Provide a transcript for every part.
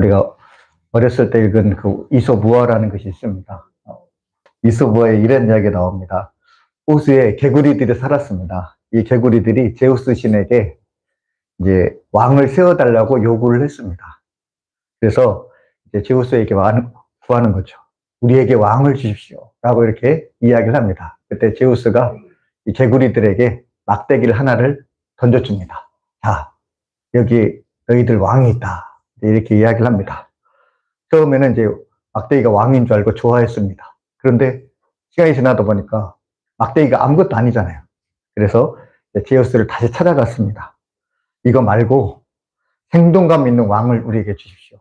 우리가 어렸을 때 읽은 그 이솝우화라는 것이 있습니다. 이솝우화에 이런 이야기가 나옵니다. 호수에 개구리들이 살았습니다. 이 개구리들이 제우스 신에게 이제 왕을 세워달라고 요구를 했습니다. 그래서 이제 제우스에게 구하는 거죠. 우리에게 왕을 주십시오. 라고 이렇게 이야기를 합니다. 그때 제우스가 이 개구리들에게 막대기를 하나를 던져줍니다. 자, 여기 너희들 왕이 있다. 이렇게 이야기를 합니다. 처음에는 이제 막대기가 왕인 줄 알고 좋아했습니다. 그런데 시간이 지나다 보니까 막대기가 아무것도 아니잖아요. 그래서 제우스를 다시 찾아갔습니다. 이거 말고 생동감 있는 왕을 우리에게 주십시오.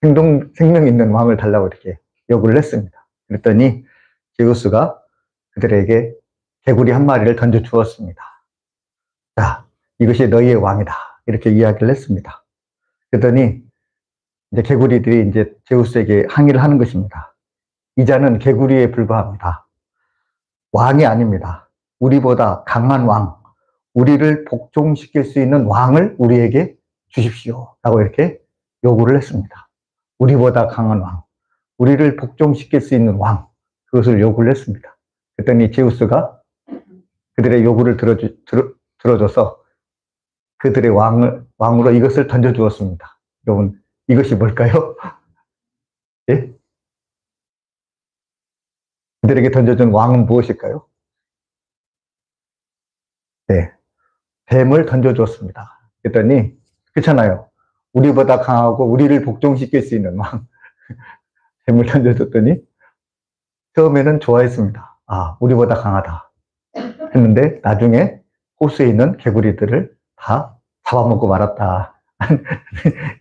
생명 있는 왕을 달라고 이렇게 요구를 했습니다. 그랬더니 제우스가 그들에게 개구리 한 마리를 던져 주었습니다. 자, 이것이 너희의 왕이다. 이렇게 이야기를 했습니다. 그랬더니 이제 개구리들이 이제 제우스에게 항의를 하는 것입니다. 이자는 개구리에 불과합니다. 왕이 아닙니다. 우리보다 강한 왕, 우리를 복종시킬 수 있는 왕을 우리에게 주십시오. 라고 이렇게 요구를 했습니다. 우리보다 강한 왕, 우리를 복종시킬 수 있는 왕, 그것을 요구를 했습니다. 그랬더니 제우스가 그들의 요구를 들어줘서 그들의 왕으로 이것을 던져주었습니다. 여러분, 이것이 뭘까요? 예? 그들에게 던져준 왕은 무엇일까요? 네. 뱀을 던져주었습니다. 그랬더니, 그렇잖아요. 우리보다 강하고 우리를 복종시킬 수 있는 왕. 뱀을 던져줬더니, 처음에는 좋아했습니다. 아, 우리보다 강하다. 했는데, 나중에 호수에 있는 개구리들을 다 잡아먹고 말았다.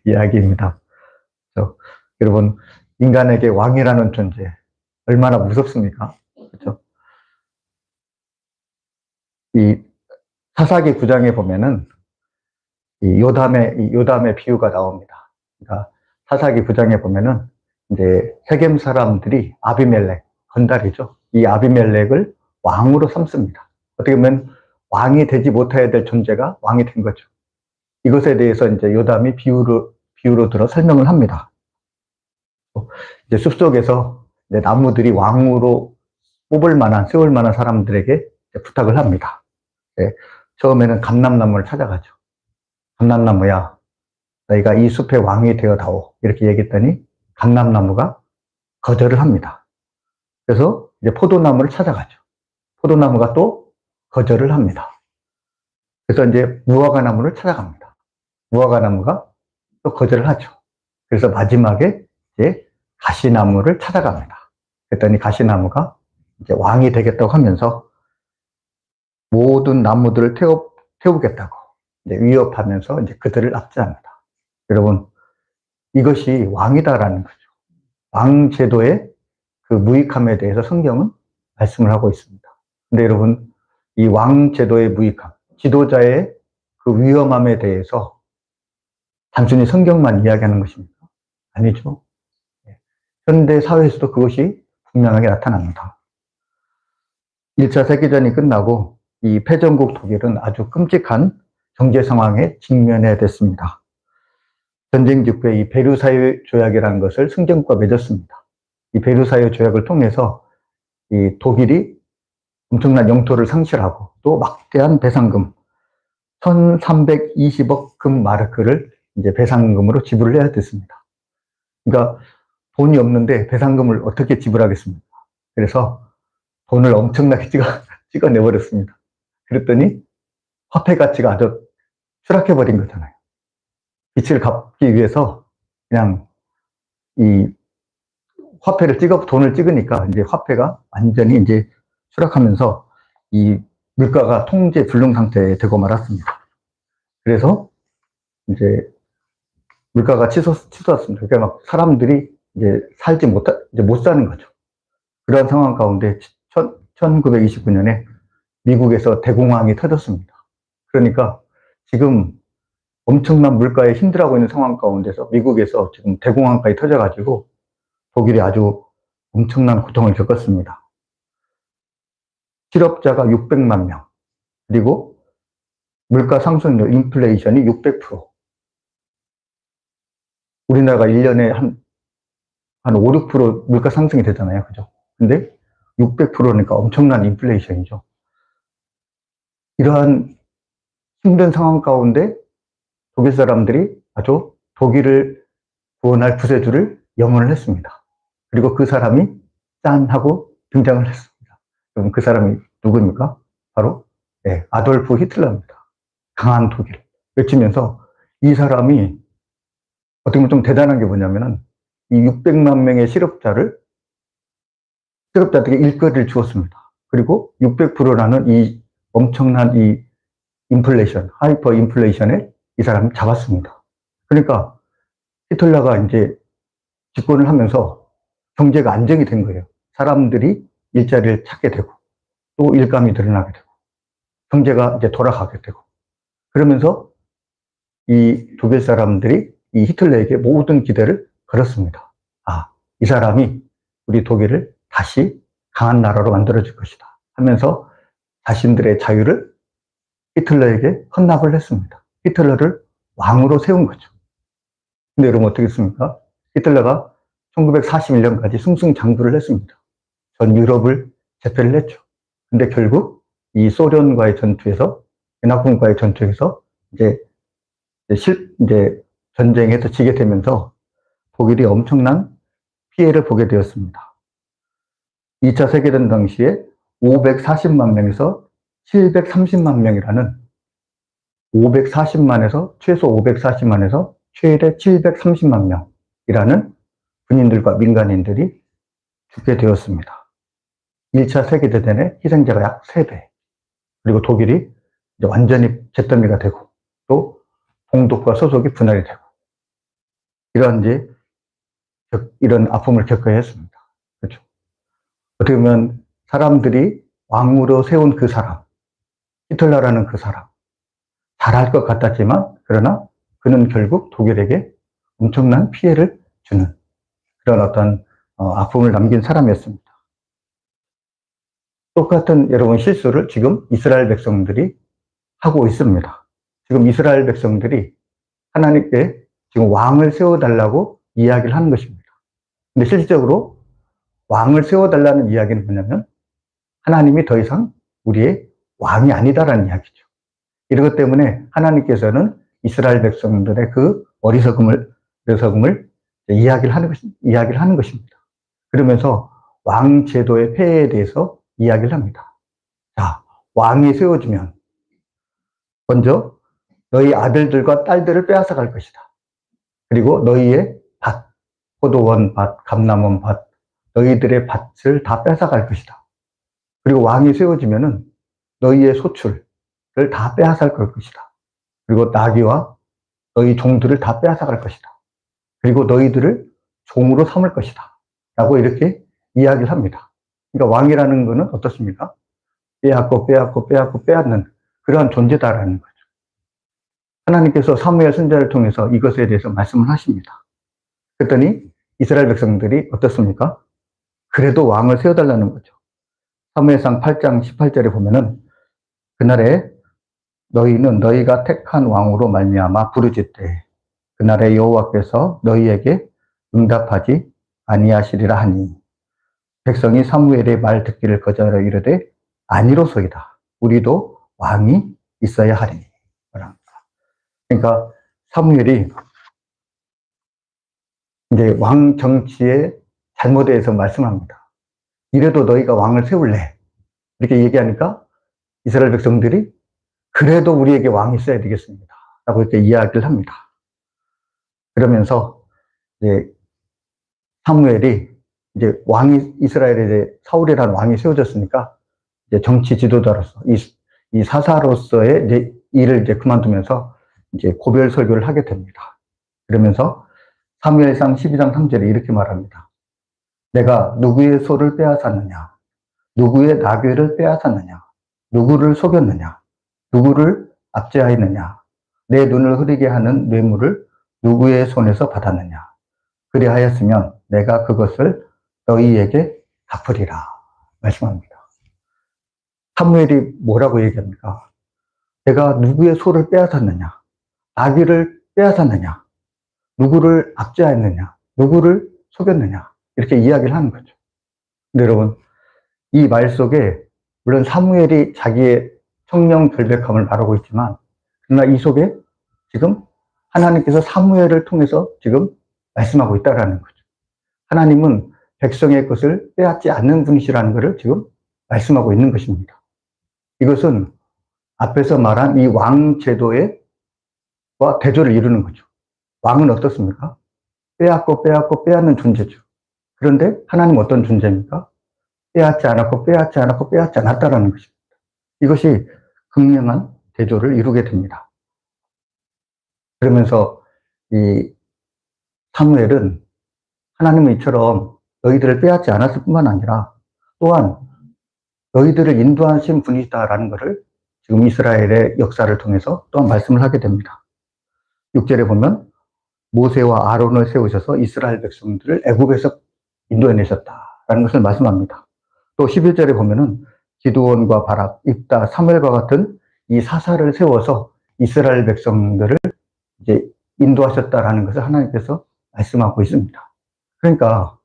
이야기입니다. 그렇죠? 여러분, 인간에게 왕이라는 존재, 얼마나 무섭습니까? 그렇죠? 이 사사기 9장에 보면은 이 요담의 비유가 나옵니다. 그러니까 사사기 9장에 보면은 이제 세겜 사람들이 아비멜렉, 건달이죠. 이 아비멜렉을 왕으로 삼습니다. 어떻게 보면 왕이 되지 못해야 될 존재가 왕이 된 거죠. 이것에 대해서 이제 요담이 비유로 들어 설명을 합니다. 이제 숲속에서 이제 나무들이 왕으로 세울 만한 사람들에게 부탁을 합니다. 네, 처음에는 감람나무를 찾아가죠. 감람나무야, 너희가 이 숲의 왕이 되어다오. 이렇게 얘기했더니 감람나무가 거절을 합니다. 그래서 이제 포도나무를 찾아가죠. 포도나무가 또 거절을 합니다. 그래서 이제 무화과나무를 찾아갑니다. 무화과나무가 또 거절을 하죠. 그래서 마지막에 이제 가시나무를 찾아갑니다. 그랬더니 가시나무가 이제 왕이 되겠다고 하면서 모든 나무들을 태우겠다고 이제 위협하면서 이제 그들을 압제합니다. 여러분, 이것이 왕이다라는 거죠. 왕 제도의 그 무익함에 대해서 성경은 말씀을 하고 있습니다. 근데 여러분, 이 왕 제도의 무익함, 지도자의 그 위험함에 대해서 단순히 성경만 이야기하는 것입니까? 아니죠. 현대 사회에서도 그것이 분명하게 나타납니다. 1차 세계전이 끝나고 이 패전국 독일은 아주 끔찍한 경제 상황에 직면해 됐습니다. 전쟁 직후에 이 베르사유 조약이라는 것을 승전국과 맺었습니다. 이 베르사유 조약을 통해서 이 독일이 엄청난 영토를 상실하고 또 막대한 배상금 1320억 금마르크를 이제 배상금으로 지불을 해야 됐습니다. 그러니까 돈이 없는데 배상금을 어떻게 지불하겠습니까? 그래서 돈을 엄청나게 찍어내버렸습니다. 그랬더니 화폐 가치가 아주 추락해버린 거잖아요. 빚을 갚기 위해서 그냥 이 돈을 찍으니까 이제 화폐가 완전히 이제 추락하면서 이 물가가 통제 불능 상태에 되고 말았습니다. 그래서 이제 물가가 치솟았습니다. 그러니까 막 사람들이 이제 못 사는 거죠. 그런 상황 가운데 1929년에 미국에서 대공황이 터졌습니다. 그러니까 지금 엄청난 물가에 힘들어하고 있는 상황 가운데서 미국에서 지금 대공황까지 터져가지고 독일이 아주 엄청난 고통을 겪었습니다. 실업자가 600만 명, 그리고 물가 상승률, 인플레이션이 600%. 우리나라가 1년에 한 5, 6% 물가 상승이 되잖아요. 그죠? 근데 600%니까 엄청난 인플레이션이죠. 이러한 힘든 상황 가운데 독일 사람들이 아주 독일을 구원할 구세주를 영원을 했습니다. 그리고 그 사람이 짠 하고 등장을 했습니다. 그럼 그 사람이 누구입니까? 바로 아돌프 히틀러입니다. 강한 독일 외치면서 이 사람이 어떻게 보면 좀 대단한 게 뭐냐면은 이 600만 명의 실업자들에게 일거리를 주었습니다. 그리고 600%라는 이 엄청난 이 인플레이션, 하이퍼 인플레이션에 이 사람을 잡았습니다. 그러니까 히틀러가 이제 집권을 하면서 경제가 안정이 된 거예요. 사람들이 일자리를 찾게 되고 또 일감이 늘어나게 되고 경제가 이제 돌아가게 되고 그러면서 이 독일 사람들이 이 히틀러에게 모든 기대를 걸었습니다. 아, 이 사람이 우리 독일을 다시 강한 나라로 만들어줄 것이다 하면서 자신들의 자유를 히틀러에게 헌납을 했습니다. 히틀러를 왕으로 세운 거죠. 근데 여러분 어떻게 했습니까? 히틀러가 1941년까지 승승장구를 했습니다. 전 유럽을 제패를 했죠. 근데 결국 이 소련과의 전투에서, 연합군과의 전투에서 이제 전쟁에서 지게 되면서 독일이 엄청난 피해를 보게 되었습니다. 2차 세계대전 당시에 540만 명에서 730만 명이라는 540만에서 최소 540만에서 최대 730만 명이라는 군인들과 민간인들이 죽게 되었습니다. 1차 세계대전의 희생자가 약 3배. 그리고 독일이 이제 완전히 잿더미가 되고 또 동독과 서독이 분할이 되고 이런 아픔을 겪어야 했습니다. 그렇죠. 어떻게 보면 사람들이 왕으로 세운 그 사람, 히틀러라는 그 사람, 잘할 것 같았지만 그러나 그는 결국 독일에게 엄청난 피해를 주는 그런 어떤 아픔을 남긴 사람이었습니다. 똑같은 여러분 실수를 지금 이스라엘 백성들이 하고 있습니다. 지금 이스라엘 백성들이 하나님께 지금 왕을 세워달라고 이야기를 하는 것입니다. 근데 실질적으로 왕을 세워달라는 이야기는 뭐냐면 하나님이 더 이상 우리의 왕이 아니다라는 이야기죠. 이런 것 때문에 하나님께서는 이스라엘 백성들의 그 어리석음을 이야기를 하는 것입니다. 그러면서 왕 제도의 폐해에 대해서 이야기를 합니다. 자, 왕이 세워지면 먼저 너희 아들들과 딸들을 빼앗아 갈 것이다. 그리고 너희의 밭, 포도원 밭, 감람원 밭, 너희들의 밭을 다 뺏어 갈 것이다. 그리고 왕이 세워지면은 너희의 소출을 다 빼앗아 갈 것이다. 그리고 나귀와 너희 종들을 다 빼앗아 갈 것이다. 그리고 너희들을 종으로 삼을 것이다. 라고 이렇게 이야기를 합니다. 그러니까 왕이라는 것은 어떻습니까? 빼앗고 빼앗는 그러한 존재다라는 거죠. 하나님께서 사무엘 선지자를 통해서 이것에 대해서 말씀을 하십니다. 그랬더니 이스라엘 백성들이 어떻습니까? 그래도 왕을 세워달라는 거죠. 사무엘상 8장 18절에 보면은 그날에 너희는 너희가 택한 왕으로 말미암아 부르짖되 그날에 여호와께서 너희에게 응답하지 아니하시리라 하니 백성이 사무엘의 말 듣기를 거절하여 이르되 아니로소이다. 우리도 왕이 있어야 하리니. 그러니까 사무엘이 이제 왕 정치의 잘못에 대해서 말씀합니다. 이래도 너희가 왕을 세울래? 이렇게 얘기하니까 이스라엘 백성들이 그래도 우리에게 왕이 있어야 되겠습니다. 라고 이렇게 이야기를 합니다. 그러면서 이제 사무엘이 이제 이스라엘에 이제 사울이라는 왕이 세워졌으니까 이제 정치 지도자로서 이 사사로서의 이제 일을 이제 그만두면서 이제 고별 설교를 하게 됩니다. 그러면서 사무엘상 12장 3절에 이렇게 말합니다. 내가 누구의 소를 빼앗았느냐? 누구의 나귀를 빼앗았느냐? 누구를 속였느냐? 누구를 압제하였느냐? 내 눈을 흐리게 하는 뇌물을 누구의 손에서 받았느냐? 그리하였으면 내가 그것을 너희에게 갚으리라 말씀합니다. 사무엘이 뭐라고 얘기합니까? 내가 누구의 소를 빼앗았느냐? 나귀를 빼앗았느냐? 누구를 압제했느냐, 누구를 속였느냐, 이렇게 이야기를 하는 거죠. 근데 여러분, 이 말 속에 물론 사무엘이 자기의 청명 결백함을 말하고 있지만, 그러나 이 속에 지금 하나님께서 사무엘을 통해서 지금 말씀하고 있다는 거죠. 하나님은 백성의 것을 빼앗지 않는 분이시라는 것을 지금 말씀하고 있는 것입니다. 이것은 앞에서 말한 이 왕 제도와 대조를 이루는 거죠. 왕은 어떻습니까? 빼앗고 빼앗는 존재죠. 그런데 하나님은 어떤 존재입니까? 빼앗지 않았고 빼앗지 않았고 빼앗지 않았다라는 것입니다. 이것이 극명한 대조를 이루게 됩니다. 그러면서 이 사무엘은 하나님은 이처럼 너희들을 빼앗지 않았을 뿐만 아니라 또한 너희들을 인도하신 분이다라는 것을 지금 이스라엘의 역사를 통해서 또한 말씀을 하게 됩니다. 6절에 보면 모세와 아론을 세우셔서 이스라엘 백성들을 애굽에서 인도해내셨다라는 것을 말씀합니다. 또 11절에 보면은 기드온과 바락, 입다, 사무엘과 같은 이 사사를 세워서 이스라엘 백성들을 이제 인도하셨다라는 것을 하나님께서 말씀하고 있습니다. 그러니까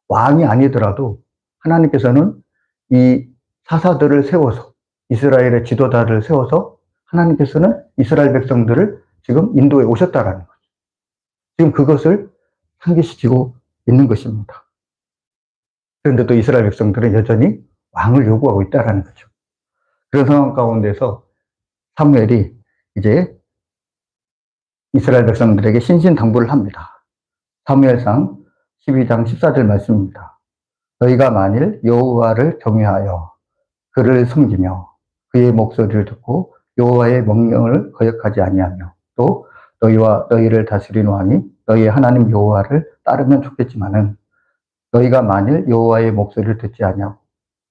왕이 아니더라도 하나님께서는 이 사사들을 세워서 이스라엘의 지도자를 세워서 하나님께서는 이스라엘 백성들을 지금 인도에 오셨다라는 거죠. 지금 그것을 상기시키고 있는 것입니다. 그런데 또 이스라엘 백성들은 여전히 왕을 요구하고 있다라는 거죠. 그런 상황 가운데서 사무엘이 이제 이스라엘 백성들에게 신신당부를 합니다. 사무엘상 12장 14절 말씀입니다. 너희가 만일 여호와를 경외하여 그를 섬기며 그의 목소리를 듣고 여호와의 명령을 거역하지 아니하며 또 너희와 너희를 다스리는 왕이 너희의 하나님 여호와를 따르면 좋겠지만은 너희가 만일 여호와의 목소리를 듣지 아니하고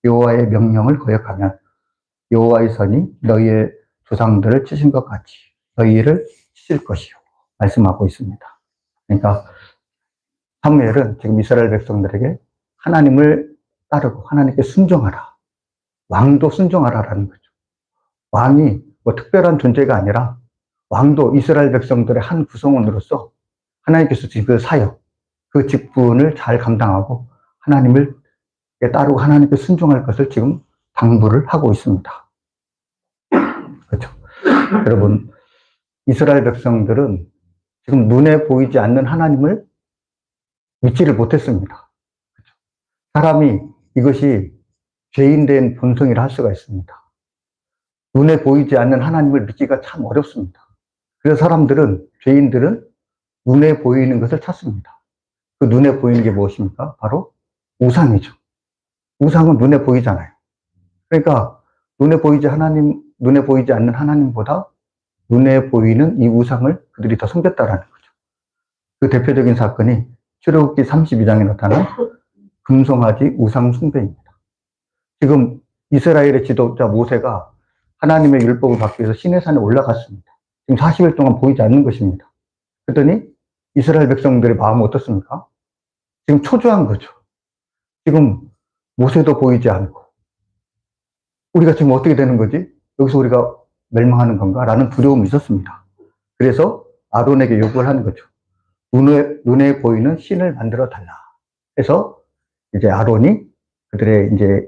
여호와의 명령을 거역하면 여호와의 선이 너희의 조상들을 치신 것 같이 너희를 치실 것이요 말씀하고 있습니다. 그러니까 사무엘은 지금 이스라엘 백성들에게 하나님을 따르고 하나님께 순종하라, 왕도 순종하라라는 거죠. 왕이 뭐 특별한 존재가 아니라 왕도 이스라엘 백성들의 한 구성원으로서 하나님께서 지금 그 사역, 그 직분을 잘 감당하고 하나님을 따르고 하나님께 순종할 것을 지금 당부를 하고 있습니다. 그렇죠. 여러분, 이스라엘 백성들은 지금 눈에 보이지 않는 하나님을 믿지를 못했습니다. 그렇죠. 사람이 이것이 죄인된 본성이라 할 수가 있습니다. 눈에 보이지 않는 하나님을 믿기가 참 어렵습니다. 그래서 사람들은, 죄인들은 눈에 보이는 것을 찾습니다. 그 눈에 보이는 게 무엇입니까? 바로 우상이죠. 우상은 눈에 보이잖아요. 그러니까 눈에 보이지 않는 하나님보다 눈에 보이는 이 우상을 그들이 더 섬겼다라는 거죠. 그 대표적인 사건이 출애굽기 32장에 나타난 금송아지 우상 숭배입니다. 지금 이스라엘의 지도자 모세가 하나님의 율법을 받기 위해서 시내산에 올라갔습니다. 지금 40일 동안 보이지 않는 것입니다. 그랬더니 이스라엘 백성들의 마음은 어떻습니까? 지금 초조한 거죠. 지금 모세도 보이지 않고 우리가 지금 어떻게 되는 거지? 여기서 우리가 멸망하는 건가? 라는 두려움이 있었습니다. 그래서 아론에게 요구를 하는 거죠. 눈에 보이는 신을 만들어 달라. 해서 이제 아론이 그들의 이제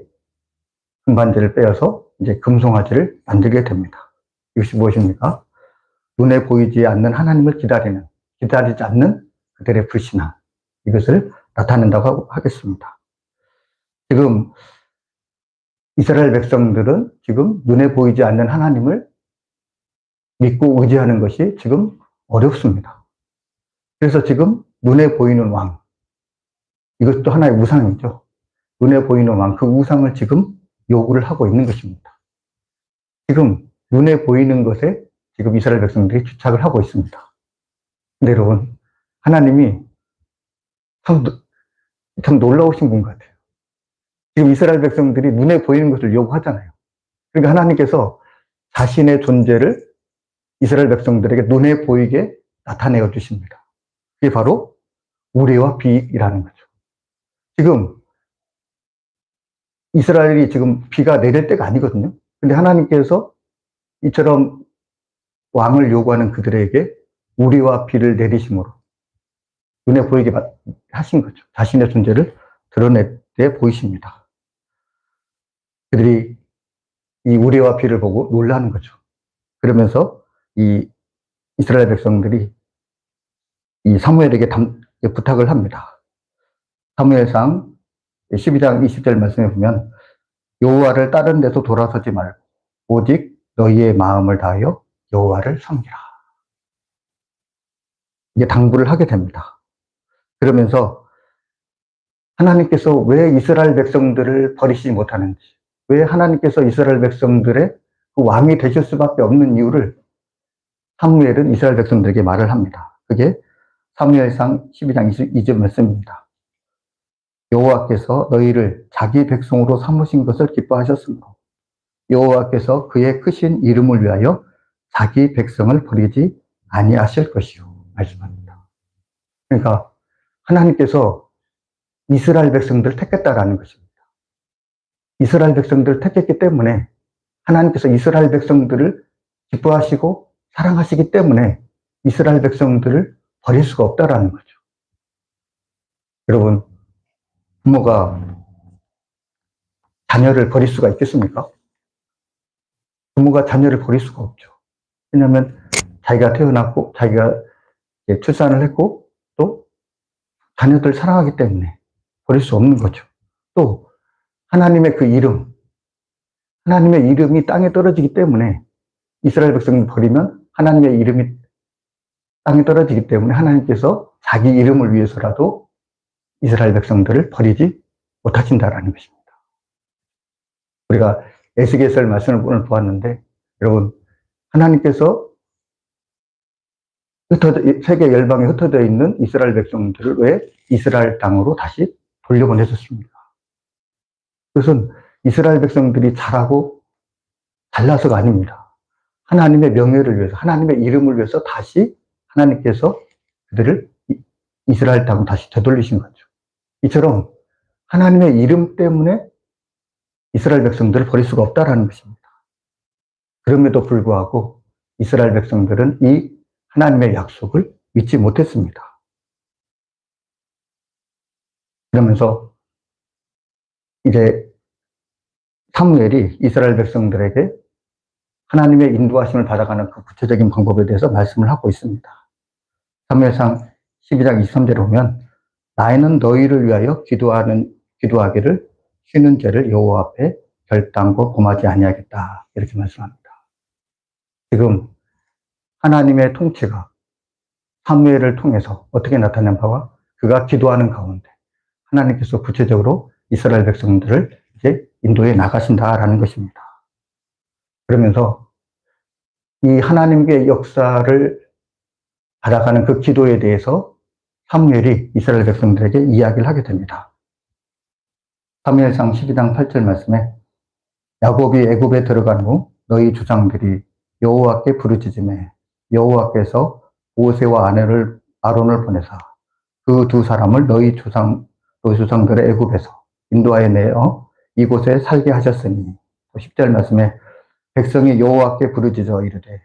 금반지를 빼어서 이제 금송아지를 만들게 됩니다. 이것이 무엇입니까? 눈에 보이지 않는 하나님을 기다리지 않는 그들의 불신앙. 이것을 나타낸다고 하겠습니다. 지금 이스라엘 백성들은 지금 눈에 보이지 않는 하나님을 믿고 의지하는 것이 지금 어렵습니다. 그래서 지금 눈에 보이는 왕, 이것도 하나의 우상이죠. 눈에 보이는 왕, 그 우상을 지금 요구를 하고 있는 것입니다. 지금 눈에 보이는 것에 지금 이스라엘 백성들이 주착을 하고 있습니다. 근데 여러분, 하나님이 참 놀라우신 분 같아요. 지금 이스라엘 백성들이 눈에 보이는 것을 요구하잖아요. 그러니까 하나님께서 자신의 존재를 이스라엘 백성들에게 눈에 보이게 나타내어 주십니다. 그게 바로 우레와 비라는 거죠. 지금 이스라엘이 지금 비가 내릴 때가 아니거든요. 근데 하나님께서 이처럼 왕을 요구하는 그들에게 우리와 비를 내리심으로 눈에 보이게 하신 거죠. 자신의 존재를 드러내 보이십니다. 그들이 이 우레와 비를 보고 놀라는 거죠. 그러면서 이 이스라엘 백성들이 이 사무엘에게 부탁을 합니다. 사무엘상 12장 20절 말씀에 보면 여호와를 다른 데서 돌아서지 말고 오직 너희의 마음을 다하여 여호와를 섬기라. 이게 당부를 하게 됩니다. 그러면서 하나님께서 왜 이스라엘 백성들을 버리시지 못하는지, 왜 하나님께서 이스라엘 백성들의 그 왕이 되실 수밖에 없는 이유를 사무엘은 이스라엘 백성들에게 말을 합니다. 그게 사무엘상 12장 22절 말씀입니다. 여호와께서 너희를 자기 백성으로 삼으신 것을 기뻐하셨으므로 여호와께서 그의 크신 이름을 위하여 자기 백성을 버리지 아니하실 것이요 말씀합니다. 그러니까 하나님께서 이스라엘 백성들을 택했다라는 것입니다. 이스라엘 백성들을 택했기 때문에 하나님께서 이스라엘 백성들을 기뻐하시고 사랑하시기 때문에 이스라엘 백성들을 버릴 수가 없다라는 거죠. 여러분, 부모가 자녀를 버릴 수가 있겠습니까? 부모가 자녀를 버릴 수가 없죠. 왜냐하면 자기가 태어났고 자기가 출산을 했고 또 자녀들 사랑하기 때문에 버릴 수 없는 거죠. 또 하나님의 그 이름, 하나님의 이름이 땅에 떨어지기 때문에 이스라엘 백성을 버리면 하나님의 이름이 땅에 떨어지기 때문에 하나님께서 자기 이름을 위해서라도 이스라엘 백성들을 버리지 못하신다라는 것입니다. 우리가 에스겔서 말씀을 오늘 보았는데 여러분, 하나님께서 세계 열방에 흩어져 있는 이스라엘 백성들을 왜 이스라엘 땅으로 다시 돌려보내셨습니까? 그것은 이스라엘 백성들이 잘하고 잘나서가 아닙니다. 하나님의 명예를 위해서, 하나님의 이름을 위해서 다시 하나님께서 그들을 이스라엘 땅으로 다시 되돌리신 거죠. 이처럼 하나님의 이름 때문에 이스라엘 백성들을 버릴 수가 없다라는 것입니다. 그럼에도 불구하고 이스라엘 백성들은 이 하나님의 약속을 믿지 못했습니다. 그러면서 이제 사무엘이 이스라엘 백성들에게 하나님의 인도하심을 받아가는 그 구체적인 방법에 대해서 말씀을 하고 있습니다. 사무엘상 12장 23절에 보면 나는 너희를 위하여 기도하기를 쉬는 죄를 여호와 앞에 결단코 범하지 아니하겠다 이렇게 말씀합니다. 지금 하나님의 통치가 사무엘을 통해서 어떻게 나타난 바와 그가 기도하는 가운데 하나님께서 구체적으로 이스라엘 백성들을 이제 인도해 나가신다라는 것입니다. 그러면서 이 하나님의 역사를 받아가는 그 기도에 대해서 사무엘이 이스라엘 백성들에게 이야기를 하게 됩니다. 사무엘상 12장 8절 말씀에 야곱이 애굽에 들어간 후 너희 조상들이 여호와께 부르짖음에 여호와께서 모세와 아론을 보내사 그 두 사람을 너희 조상들의 애굽에서 인도하여 내어 이곳에 살게 하셨으니 10절 말씀에 백성이 여호와께 부르짖어 이르되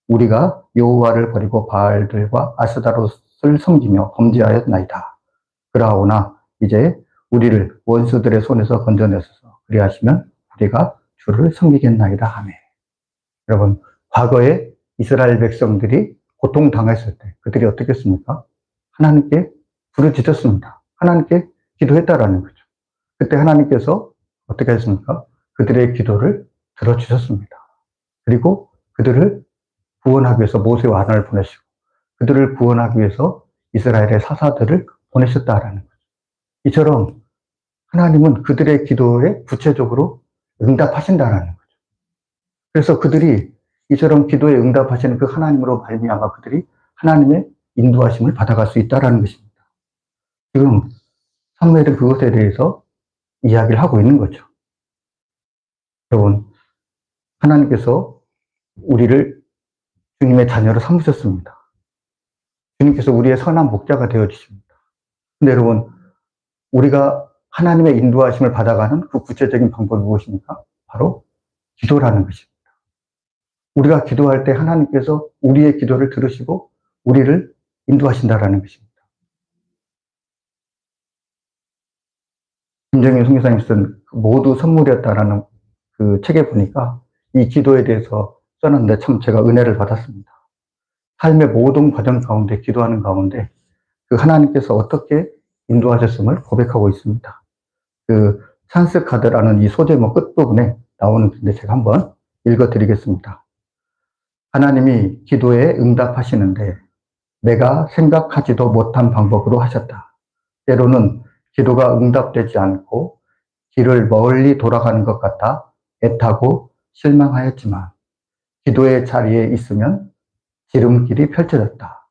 우리가 여호와를 버리고 바알들과 아스다롯을 섬기며 범죄하였나이다. 그러하오나 이제 우리를 원수들의 손에서 건져내소서 그리하시면 우리가 주를 섬기겠나이다 하매. 여러분, 과거에 이스라엘 백성들이 고통당했을 때 그들이 어떻게 했습니까? 하나님께 부르짖었습니다. 하나님께 기도했다라는 거죠. 그때 하나님께서 어떻게 했습니까? 그들의 기도를 들어주셨습니다. 그리고 그들을 구원하기 위해서 모세와 아론을 보내시고 그들을 구원하기 위해서 이스라엘의 사사들을 보내셨다라는 거죠. 이처럼 하나님은 그들의 기도에 구체적으로 응답하신다라는 거죠. 그래서 그들이 이처럼 기도에 응답하시는 그 하나님으로 말미암아 그들이 하나님의 인도하심을 받아갈 수 있다라는 것입니다. 지금 사무엘은 그것에 대해서 이야기를 하고 있는 거죠. 여러분, 하나님께서 우리를 주님의 자녀로 삼으셨습니다. 주님께서 우리의 선한 목자가 되어주십니다. 근데 여러분, 우리가 하나님의 인도하심을 받아가는 그 구체적인 방법이 무엇입니까? 바로 기도라는 것입니다. 우리가 기도할 때 하나님께서 우리의 기도를 들으시고 우리를 인도하신다라는 것입니다. 김정일 선교사님이 쓴 모두 선물이었다라는 그 책에 보니까 이 기도에 대해서 써놨는데 참 제가 은혜를 받았습니다. 삶의 모든 과정 가운데 기도하는 가운데 그 하나님께서 어떻게 인도하셨음을 고백하고 있습니다. 그 찬스 카드라는 이 소제목 끝부분에 나오는 건데 제가 한번 읽어드리겠습니다. 하나님이 기도에 응답하시는데 내가 생각하지도 못한 방법으로 하셨다. 때로는 기도가 응답되지 않고 길을 멀리 돌아가는 것 같아 애타고 실망하였지만 기도의 자리에 있으면 지름길이 펼쳐졌다.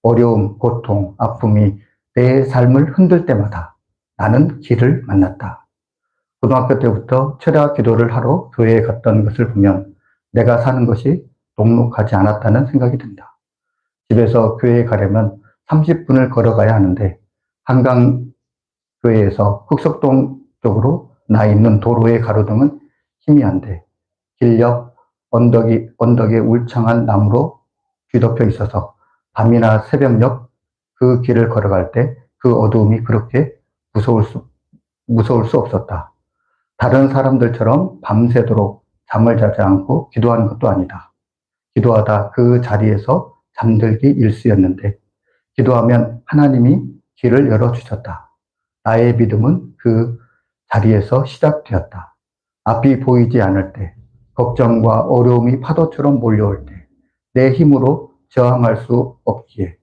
어려움, 고통, 아픔이 내 삶을 흔들 때마다 나는 길을 만났다. 고등학교 때부터 철야 기도를 하러 교회에 갔던 것을 보면 내가 사는 것이 녹록하지 않았다는 생각이 든다. 집에서 교회에 가려면 30분을 걸어가야 하는데 한강교회에서 흑석동 쪽으로 나 있는 도로의 가로등은 힘이 안 돼. 길 옆 언덕에 울창한 나무로 뒤덮여 있어서 밤이나 새벽녘 그 길을 걸어갈 때 그 어두움이 그렇게 무서울 수 없었다. 다른 사람들처럼 밤새도록 잠을 자지 않고 기도하는 것도 아니다. 기도하다 그 자리에서 잠들기 일쑤였는데 기도하면 하나님이 길을 열어주셨다. 나의 믿음은 그 자리에서 시작되었다. 앞이 보이지 않을 때, 걱정과 어려움이 파도처럼 몰려올 때, 내 힘으로 저항할 수 없기에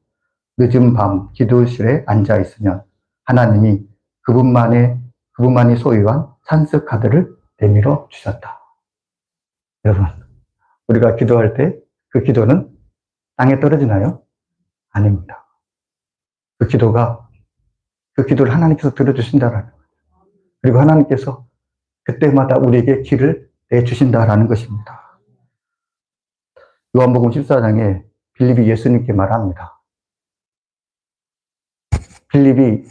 늦은 밤 기도실에 앉아 있으면 하나님이 그분만이 소유한 찬스 카드를 내밀어 주셨다. 여러분, 우리가 기도할 때 그 기도는 땅에 떨어지나요? 아닙니다. 그 기도를 하나님께서 들어주신다라는 거예요. 그리고 하나님께서 그때마다 우리에게 길을 내주신다라는 것입니다. 요한복음 14장에 빌립이 예수님께 말합니다. 빌립이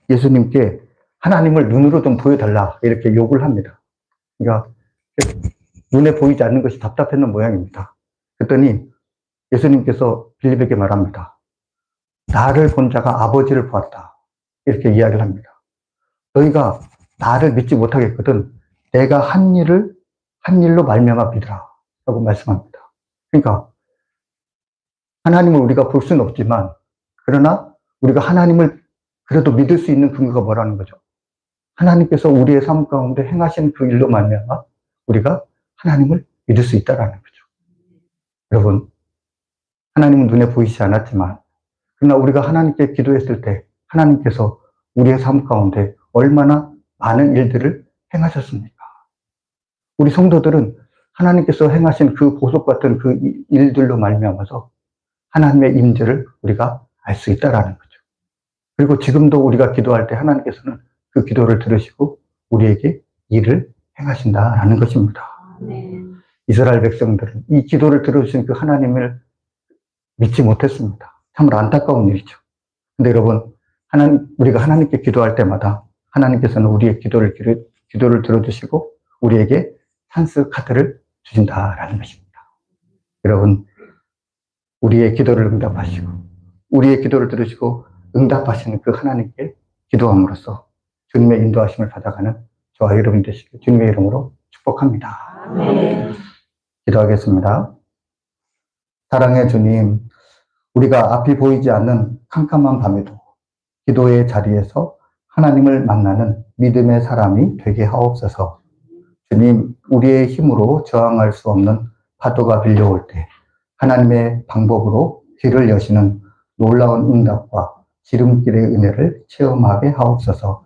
예수님께 하나님을 눈으로 좀 보여달라 이렇게 요구를 합니다. 그러니까 눈에 보이지 않는 것이 답답했는 모양입니다. 그랬더니 예수님께서 빌립에게 말합니다. 나를 본 자가 아버지를 보았다. 이렇게 이야기를 합니다. 너희가 나를 믿지 못하겠거든 내가 한 일로 말미암아 믿으라 라고 말씀합니다. 그러니까 하나님을 우리가 볼 수는 없지만 그러나 우리가 하나님을 그래도 믿을 수 있는 근거가 뭐라는 거죠? 하나님께서 우리의 삶 가운데 행하신 그 일로 말미암아 우리가 하나님을 믿을 수 있다라는 거죠. 여러분, 하나님은 눈에 보이지 않았지만 그러나 우리가 하나님께 기도했을 때 하나님께서 우리의 삶 가운데 얼마나 많은 일들을 행하셨습니까? 우리 성도들은 하나님께서 행하신 그 보석 같은 그 일들로 말미암아서 하나님의 임재를 우리가 알 수 있다라는 거죠. 그리고 지금도 우리가 기도할 때 하나님께서는 그 기도를 들으시고 우리에게 일을 행하신다라는 것입니다. 네. 이스라엘 백성들은 이 기도를 들어주신 그 하나님을 믿지 못했습니다. 참으로 안타까운 일이죠. 근데 여러분, 우리가 하나님께 기도할 때마다 하나님께서는 우리의 기도를 들어주시고 우리에게 찬스 카드를 주신다라는 것입니다. 여러분, 우리의 기도를 응답하시고 우리의 기도를 들으시고 응답하시는 그 하나님께 기도함으로써 주님의 인도하심을 받아가는 저와 여러분 되시길 주님의 이름으로 축복합니다. 네. 기도하겠습니다. 사랑의 주님, 우리가 앞이 보이지 않는 캄캄한 밤에도 기도의 자리에서 하나님을 만나는 믿음의 사람이 되게 하옵소서. 주님, 우리의 힘으로 저항할 수 없는 파도가 밀려올 때 하나님의 방법으로 길을 여시는 놀라운 응답과 지름길의 은혜를 체험하게 하옵소서.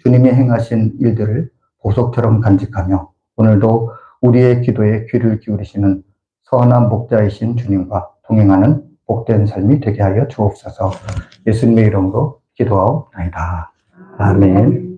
주님이 행하신 일들을 보석처럼 간직하며 오늘도 우리의 기도에 귀를 기울이시는 선한 목자이신 주님과 동행하는 복된 삶이 되게 하여 주옵소서. 예수님의 이름으로 기도하옵나이다. 아멘.